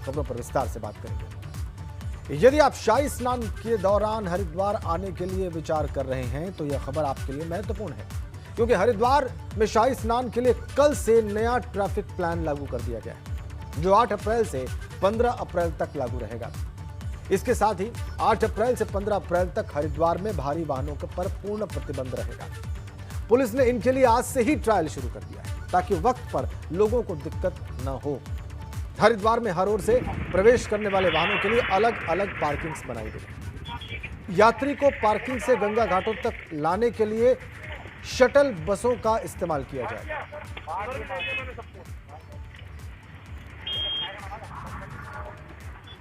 खबरों पर विस्तार से बात करेंगे। यदि आप शाही स्नान के दौरान हरिद्वार आने के लिए विचार कर रहे हैं तो यह खबर आपके लिए महत्वपूर्ण है, क्योंकि हरिद्वार में शाही स्नान के लिए कल से नया ट्रैफिक प्लान लागू कर दिया गया है, जो 8 अप्रैल से 15 अप्रैल तक लागू रहेगा। इसके साथ ही 8 अप्रैल से 15 अप्रैल तक हरिद्वार में भारी वाहनों पर पूर्ण प्रतिबंध रहेगा। पुलिस ने इनके लिए आज से ही ट्रायल शुरू कर दिया है, ताकि वक्त पर लोगों को दिक्कत न हो। हरिद्वार में हर ओर से प्रवेश करने वाले वाहनों के लिए अलग अलग पार्किंग्स बनाई गई। यात्री को पार्किंग से गंगा घाटों तक लाने के लिए शटल बसों का इस्तेमाल किया जाएगा।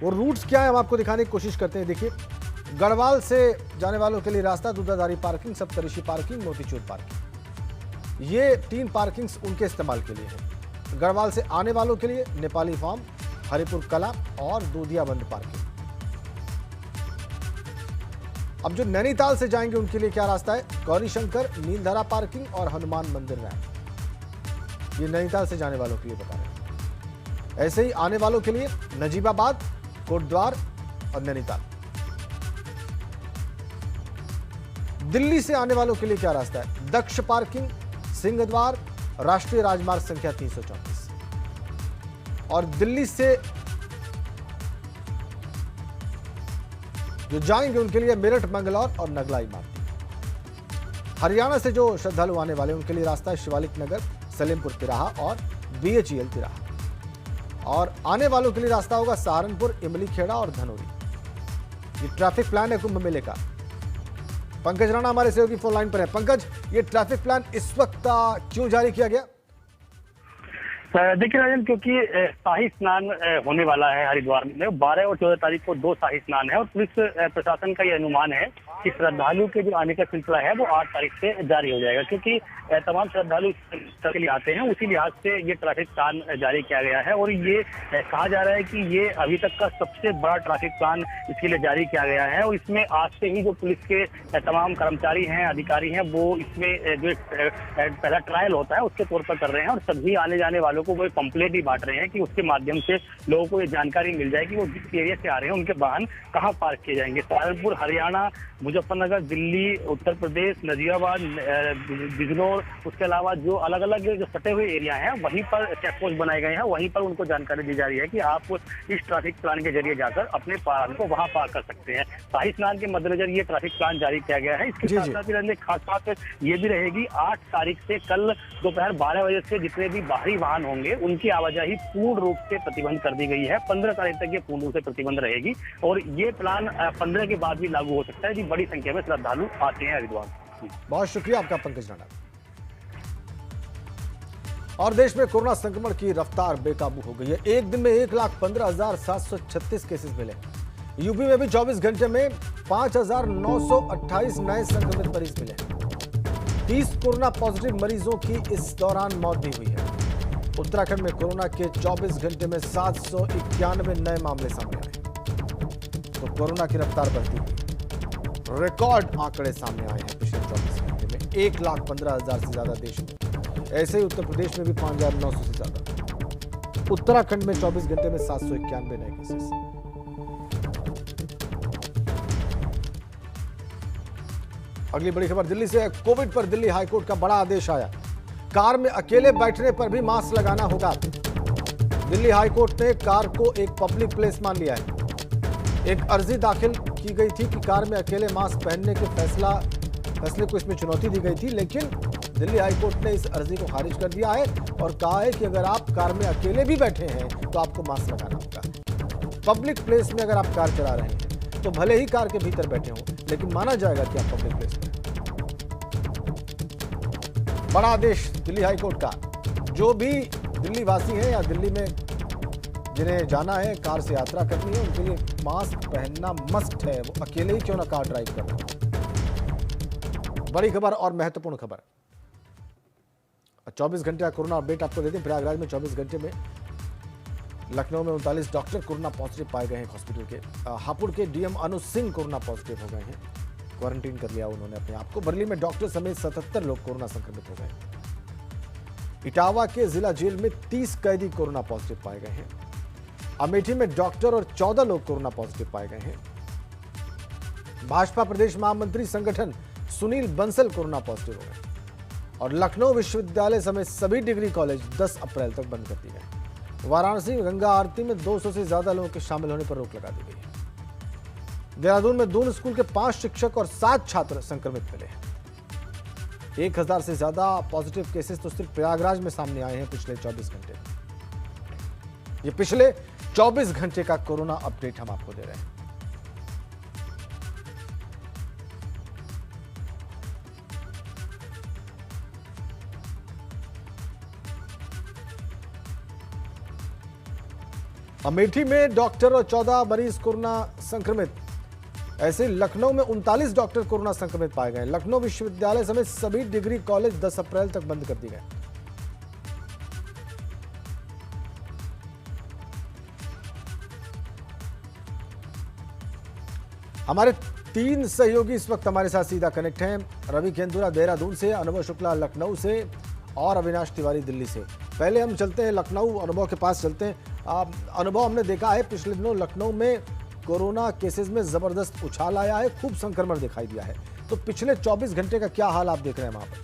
वो रूट्स क्या है हम आपको दिखाने की कोशिश करते हैं। देखिए, गढ़वाल से जाने वालों के लिए रास्ता, दूधाधारी पार्किंग, सप्तऋषि पार्किंग, मोतीचूर पार्किंग, ये 3 पार्किंग्स उनके इस्तेमाल के लिए है। गढ़वाल से आने वालों के लिए नेपाली फार्म, हरिपुर कला और दूधियाबंद पार्किंग। अब जो नैनीताल से जाएंगे उनके लिए क्या रास्ता है? गौरीशंकर, नीलधरा पार्किंग और हनुमान मंदिर रैंप। ये नैनीताल से जाने वालों के लिए बता रहे हैं। ऐसे ही आने वालों के लिए नजीबाबाद, कोटद्वार और नैनीताल। दिल्ली से आने वालों के लिए क्या रास्ता है? दक्ष पार्किंग, सिंहद्वार, राष्ट्रीय राजमार्ग संख्या 334। और दिल्ली से जो जाएंगे उनके लिए मेरठ, मंगलौर और नगलाई मार्ग। हरियाणा से जो श्रद्धालु आने वाले उनके लिए रास्ता है शिवालिक नगर, सलेमपुर तिराहा और BHEL तिराहा। और आने वालों के लिए रास्ता होगा सहारनपुर, इमली खेड़ा और धनौरी। ये ट्रैफिक प्लान है कुंभ मेले का। पंकज राणा हमारे सहयोगी फोन लाइन पर है। पंकज, ये ट्रैफिक प्लान इस वक्त क्यों जारी किया गया? देखिए राजन, क्योंकि शाही स्नान होने वाला है हरिद्वार में। 12 और 14 तारीख को 2 शाही स्नान है और पुलिस प्रशासन का यह अनुमान है कि श्रद्धालु के जो आने का सिलसिला है वो 8 तारीख से जारी हो जाएगा, क्योंकि तमाम श्रद्धालु के लिए आते हैं। उसी लिहाज से ये ट्रैफिक प्लान जारी किया गया है और ये कहा जा रहा है कि ये अभी तक का सबसे बड़ा ट्रैफिक प्लान इसके लिए जारी किया गया है। और इसमें आज से ही जो पुलिस के तमाम कर्मचारी हैं, अधिकारी हैं, वो इसमें जो पहला ट्रायल होता है उसके तौर पर कर रहे हैं और सभी आने जाने वालों को वो पंपलेट ही बांट रहे हैं कि उसके माध्यम से लोगों को ये जानकारी मिल जाए कि वो जिस एरिया से आ रहे हैं उनके वाहन कहाँ पार्क किए जाएंगे। सहारनपुर, हरियाणा, मुजफ्फरनगर, दिल्ली, उत्तर प्रदेश, नजीबाबाद, बिजनौर, उसके अलावा जो अलग अलग जो सटे हुए एरिया हैं वहीं पर चेक पोस्ट बनाए गए हैं। वहीं पर उनको जानकारी दी जा रही है कि आप इस ट्रैफिक प्लान के जरिए जाकर अपने वाहन को वहां पार्क कर सकते हैं। शाही स्नान के मद्देनजर ये ट्रैफिक प्लान जारी किया गया है। इसके साथ साथ एक खास बात ये भी रहेगी, 8 तारीख से कल दोपहर 12 बजे से जितने भी बाहरी वाहन होंगे उनकी आवाजाही पूर्ण रूप से प्रतिबंध कर दी गई है। 15 तारीख तक ये पूर्ण रूप से प्रतिबंध रहेगी और ये प्लान 15 के बाद भी लागू हो सकता है जी। बड़ी संख्या में श्रद्धालु आते हैं हरिद्वार। बहुत शुक्रिया आपका पंकज राणा। और देश में कोरोना संक्रमण की रफ्तार बेकाबू हो गई है। एक दिन में 1,15,736 केसेस मिले। यूपी में भी 24 घंटे में 5,928 नए संक्रमित मरीज मिले। 30 कोरोना पॉजिटिव मरीजों की इस दौरान मौत भी हुई है। उत्तराखंड में कोरोना के 24 घंटे में 791 नए मामले सामने आए। तो कोरोना की रफ्तार बढ़ती हुई रिकॉर्ड आंकड़े सामने आए हैं पिछले 24 घंटे में। 1,15,000 से ज्यादा देश में। ऐसे ही उत्तर प्रदेश में भी 5,900 से ज्यादा। उत्तराखंड में 24 घंटे में 791 नए केसेस। अगली बड़ी खबर दिल्ली से। कोविड पर दिल्ली हाईकोर्ट का बड़ा आदेश आया। कार में अकेले बैठने पर भी मास्क लगाना होगा। दिल्ली हाईकोर्ट ने कार को एक पब्लिक प्लेस मान लिया है। एक अर्जी दाखिल की गई थी कि कार में अकेले मास्क पहनने के फैसले को इसमें चुनौती दी गई थी, लेकिन दिल्ली हाईकोर्ट ने इस अर्जी को खारिज कर दिया है और कहा है कि अगर आप कार में अकेले भी बैठे हैं तो आपको मास्क लगाना होगा। पब्लिक प्लेस में अगर आप कार चला रहे हैं तो भले ही कार के भीतर बैठे हों, लेकिन माना जाएगा कि आप पब्लिक प्लेस में। बड़ा आदेश दिल्ली हाईकोर्ट का। जो भी दिल्ली वासी हैं या दिल्ली में जिन्हें जाना है, कार से यात्रा करनी है, उनके लिए मास्क पहनना मस्ट है। वो अकेले ही क्यों ना कार ड्राइव कर रहे हैं। बड़ी खबर और महत्वपूर्ण खबर। 24 घंटे का कोरोना अपडेट आपको देते हैं। प्रयागराज में 24 घंटे में लखनऊ में 39 डॉक्टर कोरोना पॉजिटिव पाए गए हैं हॉस्पिटल के। हापुड़ के डीएम अनु सिंह कोरोना पॉजिटिव हो गए हैं, क्वारंटीन कर लिया उन्होंने अपने आप को। बरेली में डॉक्टर समेत 77 लोग कोरोना संक्रमित हो गए। इटावा के जिला जेल में 30 कैदी कोरोना पॉजिटिव पाए गए हैं। अमेठी में डॉक्टर और 14 लोग कोरोना पॉजिटिव पाए गए हैं। भाजपा प्रदेश महामंत्री संगठन सुनील बंसल कोरोना पॉजिटिव हो गए और लखनऊ विश्वविद्यालय समेत सभी डिग्री कॉलेज 10 अप्रैल तक बंद कर दिए गए। वाराणसी में गंगा आरती में 200 से ज्यादा लोगों के शामिल होने पर रोक लगा दी गई है। देहरादून में दून स्कूल के 5 शिक्षक और 7 छात्र संक्रमित मिले हैं। 1000 से ज्यादा पॉजिटिव केसेस तो सिर्फ प्रयागराज में सामने आए हैं पिछले 24 घंटे में। ये पिछले 24 घंटे का कोरोना अपडेट हम आपको दे रहे हैं। अमेठी में डॉक्टर और 14 मरीज कोरोना संक्रमित। ऐसे लखनऊ में 39 डॉक्टर कोरोना संक्रमित पाए गए। लखनऊ विश्वविद्यालय समेत सभी डिग्री कॉलेज 10 अप्रैल तक बंद कर दिए गए। हमारे 3 सहयोगी इस वक्त हमारे साथ सीधा कनेक्ट हैं। रवि केंदुरा देहरादून से, अनुभव शुक्ला लखनऊ से और अविनाश तिवारी दिल्ली से। पहले हम चलते हैं लखनऊ, अनुभव के पास चलते हैं। अनुभव, हमने देखा है पिछले दिनों लखनऊ में कोरोना केसेस में जबरदस्त उछाल आया है, खूब संक्रमण दिखाई दिया है। तो पिछले 24 घंटे का क्या हाल आप देख रहे हैं वहां पर?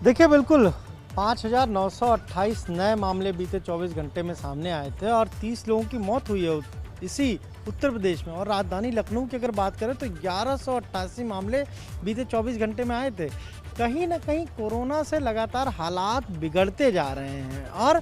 देखिए, बिल्कुल 5,928 नए मामले बीते 24 घंटे में सामने आए थे और 30 लोगों की मौत हुई है इसी उत्तर प्रदेश में। और राजधानी लखनऊ की अगर बात करें तो 1188 मामले बीते 24 घंटे में आए थे। कहीं ना कहीं कोरोना से लगातार हालात बिगड़ते जा रहे हैं और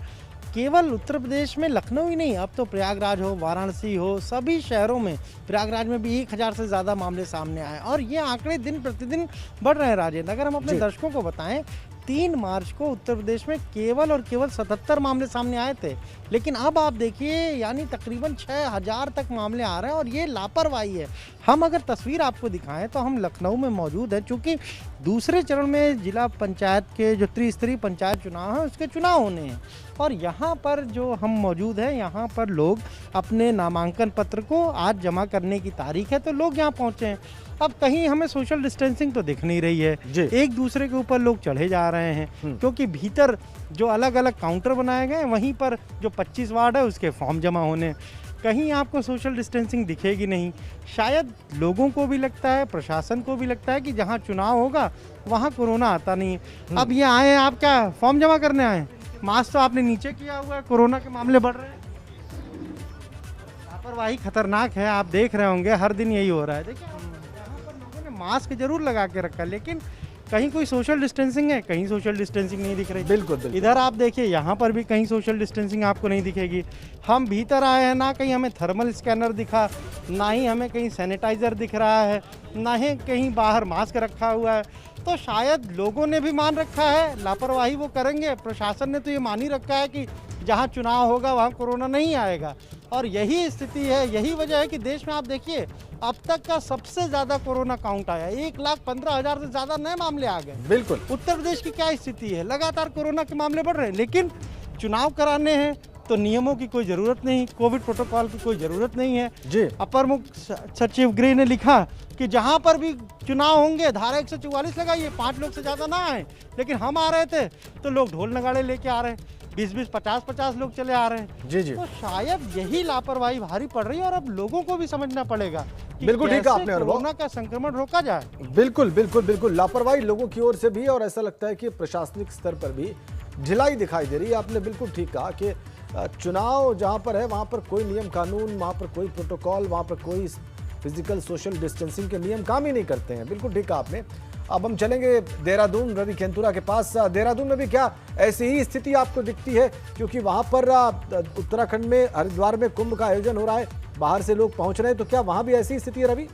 केवल उत्तर प्रदेश में लखनऊ ही नहीं, अब तो प्रयागराज हो, वाराणसी हो, सभी शहरों में, प्रयागराज में भी 1000 से ज़्यादा मामले सामने आए और ये आंकड़े दिन प्रतिदिन बढ़ रहे हैं। राजेंद्र, अगर हम अपने दर्शकों को बताएं, 3 मार्च को उत्तर प्रदेश में केवल और केवल 77 मामले सामने आए थे, लेकिन अब आप देखिए यानी तकरीबन 6000 तक मामले आ रहे हैं और ये लापरवाही है। हम अगर तस्वीर आपको दिखाएं तो हम लखनऊ में मौजूद हैं, चूँकि दूसरे चरण में जिला पंचायत के जो त्रिस्तरीय पंचायत चुनाव हैं उसके चुनाव होने हैं और यहाँ पर जो हम मौजूद हैं, यहाँ पर लोग अपने नामांकन पत्र को आज जमा करने की तारीख है तो लोग यहाँ पहुँचे हैं। अब कहीं हमें सोशल डिस्टेंसिंग तो दिख नहीं रही है, एक दूसरे के ऊपर लोग चढ़े जा रहे हैं क्योंकि भीतर जो अलग अलग काउंटर बनाए गए हैं वहीं पर जो 25 वार्ड है उसके फॉर्म जमा होने, कहीं आपको सोशल डिस्टेंसिंग दिखेगी नहीं। शायद लोगों को भी लगता है, प्रशासन को भी लगता है कि जहां चुनाव होगा वहां कोरोना आता नहीं है। अब ये आए हैं, आप क्या फॉर्म जमा करने आए? मास्क तो आपने नीचे किया हुआ है, कोरोना के मामले बढ़ रहे हैं। लापरवाही खतरनाक है, आप देख रहे होंगे हर दिन यही हो रहा है। देखिए, यहाँ पर लोगों ने मास्क जरूर लगा के रखा है, लेकिन कहीं कोई सोशल डिस्टेंसिंग है, कहीं सोशल डिस्टेंसिंग नहीं दिख रही। बिल्कुल। इधर आप देखिए, यहाँ पर भी कहीं सोशल डिस्टेंसिंग आपको नहीं दिखेगी। हम भीतर आए हैं, ना कहीं हमें थर्मल स्कैनर दिखा, ना ही हमें कहीं सैनिटाइजर दिख रहा है, ना ही कहीं बाहर मास्क रखा हुआ है। तो शायद लोगों ने भी मान रखा है, लापरवाही वो करेंगे। प्रशासन ने तो ये मान ही रखा है कि जहाँ चुनाव होगा वहाँ कोरोना नहीं आएगा और यही स्थिति है, यही वजह है कि देश में आप देखिए अब तक का सबसे ज़्यादा कोरोना काउंट आया, 1,15,000 से ज़्यादा नए मामले आ गए। बिल्कुल। उत्तर प्रदेश की क्या स्थिति है, लगातार कोरोना के मामले बढ़ रहे हैं, लेकिन चुनाव कराने हैं तो नियमों की कोई ज़रूरत नहीं, कोविड प्रोटोकॉल की कोई ज़रूरत नहीं है जी। अपर मुख्य सचिव गृह ने लिखा कि जहां पर भी चुनाव होंगे धारा 144 लगाइए, 5 लोग से ज़्यादा ना आए। लेकिन हम आ रहे थे तो लोग ढोल नगाड़े लेके आ रहे हैं, 20-20, 50-50 लोग चले आ रहे हैं जी। तो शायद यही लापरवाही भारी पड़ रही है और अब लोगों को भी समझना पड़ेगा कि बिल्कुल ठीक है आपने, कोरोना का संक्रमण रोका जाए। बिल्कुल बिल्कुल बिल्कुल, लापरवाही लोगों की ओर से भी और ऐसा लगता है कि प्रशासनिक स्तर पर भी ढिलाई दिखाई दे रही है। आपने बिल्कुल ठीक कहा कि चुनाव जहां पर है वहां पर कोई नियम कानून, वहां पर कोई प्रोटोकॉल, वहां पर कोई फिजिकल सोशल डिस्टेंसिंग के नियम काम ही नहीं करते हैं। बिल्कुल ठीक कहा आपने। अब हम चलेंगे देहरादून, रवि केंतुरा के पास। देहरादून में भी क्या ऐसी ही स्थिति आपको दिखती है? क्योंकि वहां पर उत्तराखंड में हरिद्वार में कुंभ का आयोजन हो रहा है, बाहर से लोग पहुंच रहे हैं, तो क्या वहां भी ऐसी स्थिति है रवि?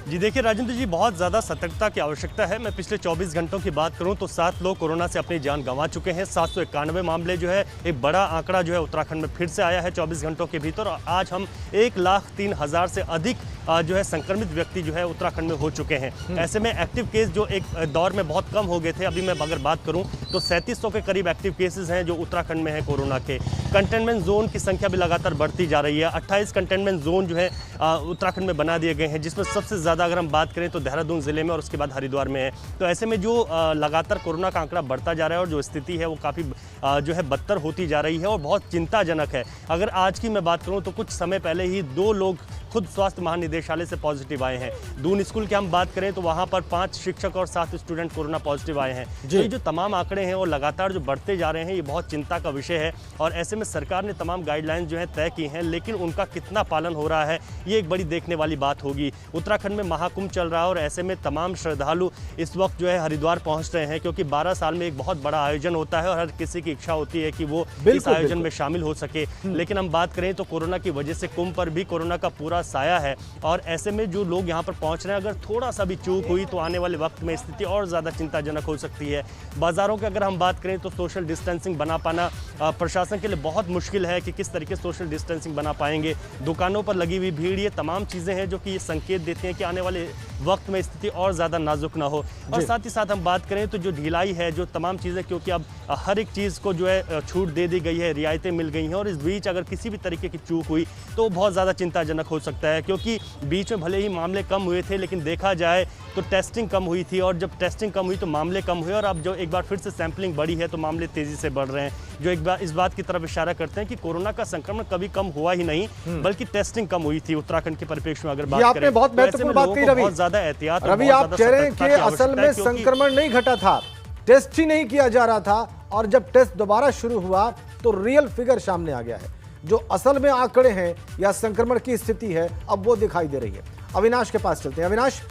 जी देखिए राजेंद्र जी, बहुत ज़्यादा सतर्कता की आवश्यकता है। मैं पिछले 24 घंटों की बात करूं तो 7 लोग कोरोना से अपनी जान गंवा चुके हैं। 791 मामले जो है, एक बड़ा आंकड़ा जो है उत्तराखंड में फिर से आया है 24 घंटों के भीतर। आज हम 1,03,000 से अधिक जो है संक्रमित व्यक्ति जो है उत्तराखंड में हो चुके हैं। ऐसे में एक्टिव केस जो एक दौर में बहुत कम हो गए थे, अभी मैं अगर बात करूं तो 3700 के करीब एक्टिव केसेस हैं जो उत्तराखंड में है कोरोना के। कंटेनमेंट जोन की संख्या भी लगातार बढ़ती जा रही है। 28 कंटेनमेंट जोन जो है उत्तराखंड में बना दिए गए हैं, जिसमें सबसे ज़्यादा अगर हम बात करें तो देहरादून ज़िले में और उसके बाद हरिद्वार में है। तो ऐसे में जो लगातार कोरोना का आंकड़ा बढ़ता जा रहा है और जो स्थिति है वो काफ़ी जो है बदतर होती जा रही है और बहुत चिंताजनक है। अगर आज की मैं बात करूं तो कुछ समय पहले ही 2 लोग खुद स्वास्थ्य महानिदेशालय से पॉजिटिव आए हैं। दून स्कूल की हम बात करें तो वहां पर 5 शिक्षक और 7 स्टूडेंट कोरोना पॉजिटिव आए हैं। तो ये जो तमाम आंकड़े हैं वो लगातार जो बढ़ते जा रहे हैं, ये बहुत चिंता का विषय है। और ऐसे में सरकार ने तमाम गाइडलाइंस जो है तय की हैं, लेकिन उनका कितना पालन हो रहा है ये एक बड़ी देखने वाली बात होगी। उत्तराखंड में महाकुंभ चल रहा है और ऐसे में तमाम श्रद्धालु इस वक्त जो है हरिद्वार पहुंच रहे हैं, क्योंकि 12 साल में एक बहुत बड़ा आयोजन होता है और हर किसी की इच्छा होती है कि वो इस आयोजन में शामिल हो सके। लेकिन हम बात करें तो कोरोना की वजह से कुंभ पर भी कोरोना का पूरा साया है और ऐसे में जो लोग यहाँ पर पहुँच रहे हैं, अगर थोड़ा सा भी चूक हुई तो आने वाले वक्त में स्थिति और ज़्यादा चिंताजनक हो सकती है। बाज़ारों की अगर हम बात करें तो सोशल डिस्टेंसिंग बना पाना प्रशासन के लिए बहुत मुश्किल है कि किस तरीके से सोशल डिस्टेंसिंग बना पाएंगे। दुकानों पर लगी हुई भीड़, ये तमाम चीज़ें हैं जो कि ये संकेत देते हैं कि आने वाले वक्त में स्थिति और ज़्यादा नाजुक ना हो। और साथ ही साथ हम बात करें तो जो ढिलाई है, जो तमाम चीज़ें, क्योंकि अब हर एक चीज़ को जो है छूट दे दी गई है, रियायतें मिल गई हैं और इस बीच अगर किसी भी तरीके की चूक हुई तो बहुत ज़्यादा चिंताजनक हो सकता है। क्योंकि बीच में भले ही मामले कम हुए थे, लेकिन देखा जाए तो टेस्टिंग कम हुई थी और जब टेस्टिंग कम हुई तो मामले कम हुए और अब जो एक बार फिर से सैंपलिंग बढ़ी है तो मामले तेज़ी से बढ़ रहे हैं, जो एक बार इस बात की तरफ इशारा करते हैं कि कोरोना का संक्रमण कभी कम हुआ ही नहीं, बल्कि टेस्टिंग कम हुई थी उत्तराखंड के परिप्रेक्ष्य में अगर बात करें। आपने बहुत महत्वपूर्ण बात कही रवि। बहुत ज़्यादा एहतियात, रवि आप कह रहे हैं कि असल में संक्रमण नहीं घटा था, टेस्ट ही नहीं किया जा रहा था और जब टेस्ट दोबारा शुरू हुआ तो रियल फिगर सामने आ गया है। जो असल में आंकड़े हैं या संक्रमण की स्थिति है अब वो दिखाई दे रही है। अविनाश के पास चलते हैं। अविनाश,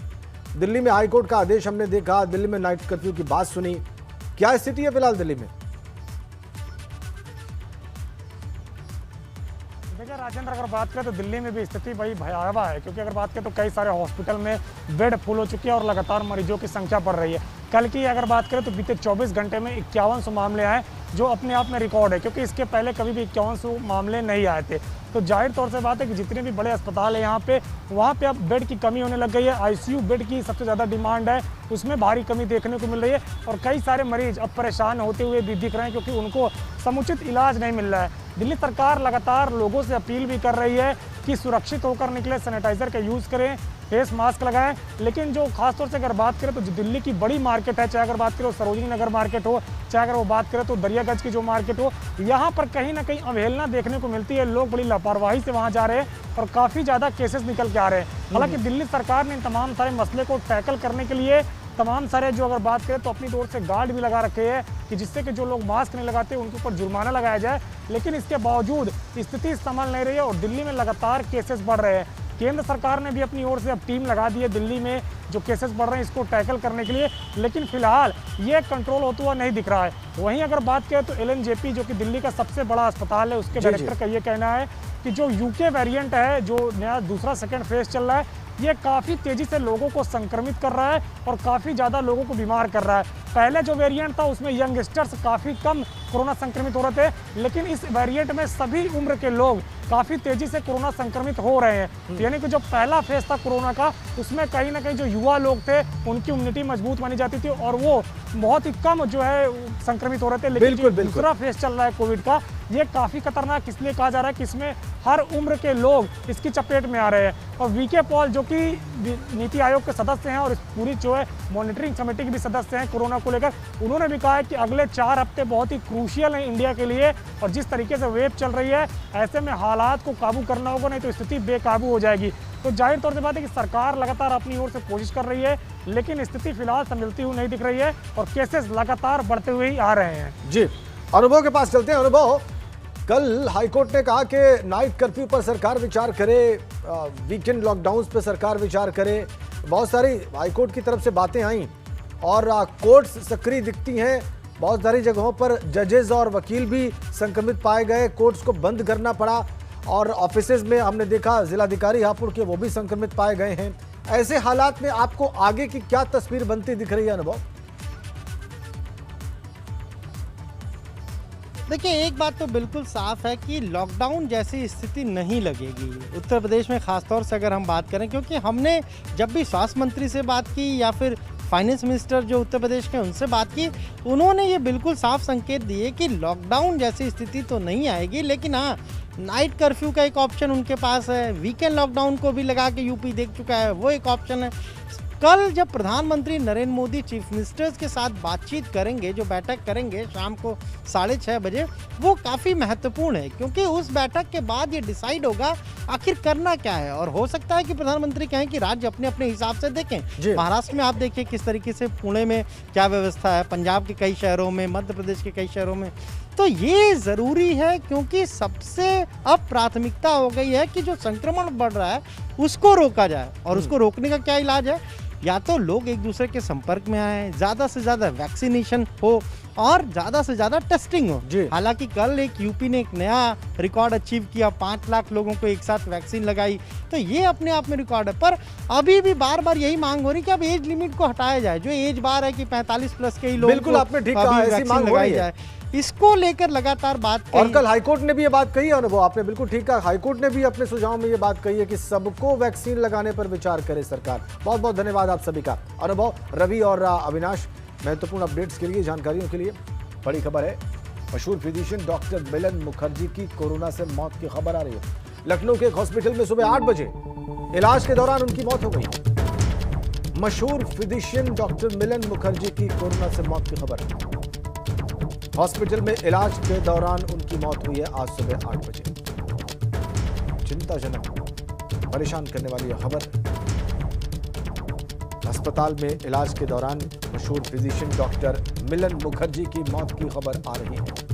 दिल्ली में हाईकोर्ट का आदेश हमने देखा, दिल्ली में नाइट कर्फ्यू की बात सुनी, क्या स्थिति है फिलहाल दिल्ली में? देखिए राजेंद्र, अगर बात करें तो दिल्ली में भी स्थिति बड़ी भयावह है, क्योंकि अगर बात करें तो कई सारे हॉस्पिटल में बेड फुल हो चुके हैं और लगातार मरीजों की संख्या बढ़ रही है। कल की अगर बात करें तो बीते 24 घंटे में 5100 मामले आए, जो अपने आप में रिकॉर्ड है, क्योंकि इसके पहले कभी भी 5100 मामले नहीं आए थे। तो जाहिर तौर से बात है कि जितने भी बड़े अस्पताल है यहाँ पे, वहाँ पे अब बेड की कमी होने लग गई है। आईसीयू बेड की सबसे ज़्यादा डिमांड है, उसमें भारी कमी देखने को मिल रही है और कई सारे मरीज अब परेशान होते हुए भी दिख रहे हैं, क्योंकि उनको समुचित इलाज नहीं मिल रहा है। दिल्ली सरकार लगातार लोगों से अपील भी कर रही है कि सुरक्षित होकर निकले, सैनिटाइजर का यूज़ करें, फेस मास्क लगाएं। लेकिन जो खासतौर से अगर बात करें तो जो दिल्ली की बड़ी मार्केट है, चाहे अगर बात करें सरोजिनी नगर मार्केट हो, चाहे अगर वो बात करें तो दरियागंज की जो मार्केट हो, यहाँ पर कहीं ना कहीं अवहेलना देखने को मिलती है। लोग बड़ी लापरवाही से वहाँ जा रहे हैं और काफ़ी ज़्यादा केसेस निकल के आ रहे हैं। हालांकि दिल्ली सरकार ने इन तमाम सारे मसले को टैकल करने के लिए तमाम सारे जो अगर बात करें तो अपनी ओर से गार्ड भी लगा रखे हैं कि जिससे कि जो लोग मास्क नहीं लगाते उनके ऊपर जुर्माना लगाया जाए। लेकिन इसके बावजूद स्थिति संभल नहीं रही है और दिल्ली में लगातार केसेस बढ़ रहे हैं। केंद्र सरकार ने भी अपनी ओर से अब टीम लगा दी है दिल्ली में, जो केसेस बढ़ रहे हैं इसको टैकल करने के लिए, लेकिन फिलहाल ये कंट्रोल होता हुआ नहीं दिख रहा है। वहीं अगर बात करें तो LNJP जो कि दिल्ली का सबसे बड़ा अस्पताल है, उसके डायरेक्टर का ये कहना है कि जो UK वेरिएंट है, जो नया दूसरा सेकेंड फेज चल रहा है, ये काफ़ी तेज़ी से लोगों को संक्रमित कर रहा है और काफ़ी ज़्यादा लोगों को बीमार कर रहा है। पहले जो वेरिएंट था उसमें यंगस्टर्स काफ़ी कम कोरोना संक्रमित हो रहे थे, लेकिन इस वेरिएंट में सभी उम्र के लोग काफ़ी तेज़ी से कोरोना संक्रमित हो रहे हैं। यानी कि जो पहला फेज था कोरोना का, उसमें कहीं ना कहीं जो युवा लोग थे उनकी इम्यूनिटी मजबूत मानी जाती थी और वो बहुत ही कम जो है संक्रमित हो रहे थे। लेकिन जो दूसरा फेज चल रहा है कोविड का, ये काफ़ी खतरनाक इसलिए कहा जा रहा है कि इसमें हर उम्र के लोग इसकी चपेट में आ रहे हैं। और VK पॉल जो कि नीति आयोग के सदस्य हैं और इस पूरी जो है मॉनिटरिंग कमेटी के भी सदस्य हैं कोरोना को लेकर, उन्होंने भी कहा है कि अगले 4 हफ्ते बहुत ही क्रूशियल हैं इंडिया के लिए और जिस तरीके से वेव चल रही है, ऐसे में हालात को काबू करना होगा, नहीं तो स्थिति बेकाबू हो जाएगी। तो जाहिर तौर से बात है कि सरकार लगातार अपनी ओर से कोशिश कर रही है, लेकिन स्थिति फिलहाल संभलती हुई नहीं दिख रही है और केसेस लगातार बढ़ते हुए ही आ रहे हैं। जी, अनुभव के पास चलते हैं। अनुभव, कल हाईकोर्ट ने कहा कि नाइट कर्फ्यू पर सरकार विचार करे, वीकेंड लॉकडाउन पर सरकार विचार करे, बहुत सारी हाईकोर्ट की तरफ से बातें आई और कोर्ट्स सक्रिय दिखती हैं। बहुत सारी जगहों पर जजेस और वकील भी संक्रमित पाए गए, कोर्ट्स को बंद करना पड़ा और ऑफिसेज में हमने देखा जिलाधिकारी हापुड़ के वो भी संक्रमित पाए गए हैं। ऐसे हालात में आपको आगे की क्या तस्वीर बनती दिख रही है अनुभव? देखिए, एक बात तो बिल्कुल साफ है कि लॉकडाउन जैसी स्थिति नहीं लगेगी उत्तर प्रदेश में, खासतौर से अगर हम बात करें, क्योंकि हमने जब भी स्वास्थ्य मंत्री से बात की या फिर फाइनेंस मिनिस्टर जो उत्तर प्रदेश के उनसे बात की, उन्होंने ये बिल्कुल साफ संकेत दिए कि लॉकडाउन जैसी स्थिति तो नहीं आएगी, लेकिन हाँ, नाइट कर्फ्यू का एक ऑप्शन उनके पास है, वीकेंड लॉकडाउन को भी लगा के यूपी देख चुका है, वो एक ऑप्शन है। कल जब प्रधानमंत्री नरेंद्र मोदी चीफ मिनिस्टर्स के साथ बातचीत करेंगे, जो बैठक करेंगे शाम को 6:30 बजे, वो काफ़ी महत्वपूर्ण है, क्योंकि उस बैठक के बाद ये डिसाइड होगा आखिर करना क्या है। और हो सकता है कि प्रधानमंत्री कहें कि राज्य अपने अपने हिसाब से देखें। महाराष्ट्र में आप देखिए किस तरीके से, पुणे में क्या व्यवस्था है, पंजाब के कई शहरों में, मध्य प्रदेश के कई शहरों में। तो ये ज़रूरी है, क्योंकि सबसे अब प्राथमिकता हो गई है कि जो संक्रमण बढ़ रहा है उसको रोका जाए। और उसको रोकने का क्या इलाज है? या तो लोग एक दूसरे के संपर्क में आए, ज़्यादा से ज़्यादा वैक्सीनेशन हो और ज़्यादा से ज़्यादा टेस्टिंग हो। हालांकि कल एक यूपी ने एक नया रिकॉर्ड अचीव किया, 5 लाख लोगों को एक साथ वैक्सीन लगाई, तो ये अपने आप में रिकॉर्ड है। पर अभी भी बार बार यही मांग हो रही कि अब एज लिमिट को हटाया जाए, जो एज बार है कि 45 प्लस के ही लोगों बिल्कुल आपने ठीक कहा, ऐसी मांग लगाई जाए, इसको लेकर लगातार बात और कल हाईकोर्ट ने भी ये बात कही है। अनुभव, आपने बिल्कुल ठीक कहा, हाईकोर्ट ने भी अपने सुझाव में ये बात कही है कि सबको वैक्सीन लगाने पर विचार करे सरकार। बहुत बहुत धन्यवाद आप सभी का। अनुभव, रवि और अविनाश, महत्वपूर्ण अपडेट्स के लिए, जानकारियों के लिए। बड़ी खबर है, मशहूर फिजिशियन डॉक्टर मिलन मुखर्जी की कोरोना से मौत की खबर आ रही है। लखनऊ के एक हॉस्पिटल में सुबह 8 बजे इलाज के दौरान उनकी मौत हो गई। मशहूर फिजिशियन डॉक्टर मिलन मुखर्जी की कोरोना से मौत की खबर, हॉस्पिटल में इलाज के दौरान उनकी मौत हुई है आज सुबह 8 बजे। चिंताजनक, परेशान करने वाली यह खबर। अस्पताल में इलाज के दौरान मशहूर फिजिशियन डॉक्टर मिलन मुखर्जी की मौत की खबर आ रही है।